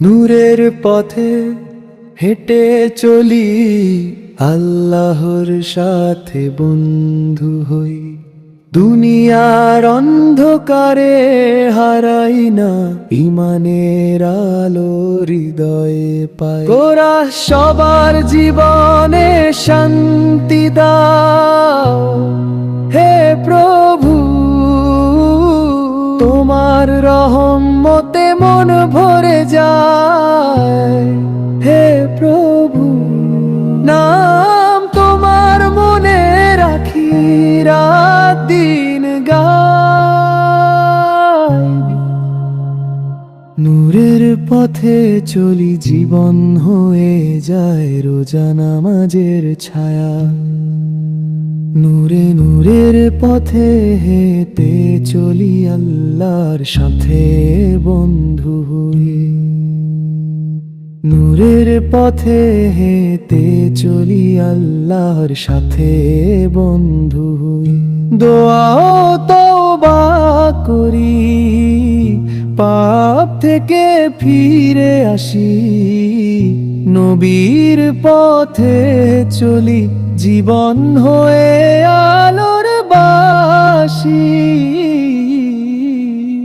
নূরের পথে হেঁটে চলি, আল্লাহর সাথে বন্ধু হই। দুনিয়ার অন্ধকারে হারাই না, ইমানের আলো হৃদয়ে পাই। গোরা সবার জীবনে শান্তি দাও হে প্রভু, তোমার রহমতে মন ভরে যায়। হে প্রভু, নাম তোমার মনে রাখি, রাত দিন গাই। নূরের পথে চলি, জীবন হয়ে যায় রোজা নামাজের ছায়া। নূরে নূরের পথে হেঁটে চলি, আল্লাহর সাথে বন্ধু হই। নূরের পথে হেঁটে চলি, আল্লাহর সাথে বন্ধু হই। দোয়া ও তওবা করি, পাপ থেকে ফিরে আসি। নবীর পথে চলি, জীবন হয়ে আলোর বাসি।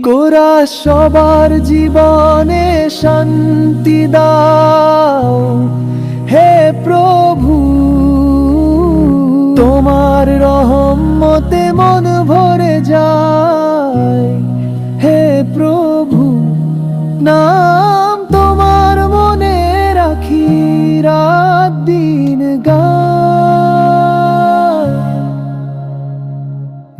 গোরা সবার জীবনে শান্তি দাও হে প্রভু, তোমার রহমতে মন ভরে যায়। হে প্রভু, নাম তোমার মনে রাখি, রাত দিন গাই।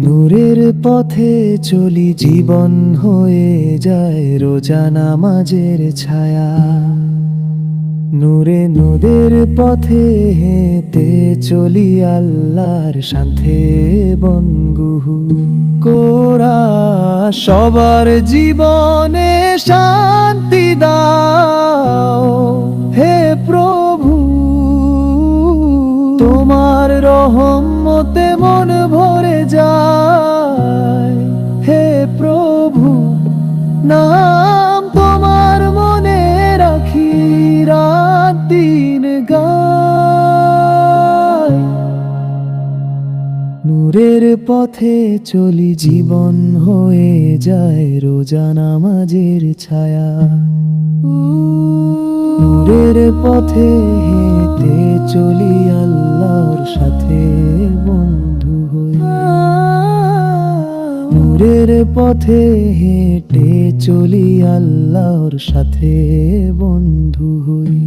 নূরের পথে চলি, জীবন হয়ে যায় রোজা নামাজের ছায়া। নূরে নূরের পথে হেঁটে চলি, আল্লাহর সাথে বন্ধু। কোরা সবার জীবনে শান্তি দাও হে প্রভু, তোমার রহমতে মন ভরে যায়। হে প্রভু, নাম তোমার মনে রাখি, রাত দিন গাই। নূরের পথে চলি, জীবন হয়ে যায় রোজা নামাজের ছায়া। নূরের পথে হেঁটে চলি, আল্লাহর সাথে বন্ধু হই। নূরের পথে হেঁটে চলি, আল্লাহর সাথে বন্ধু হই।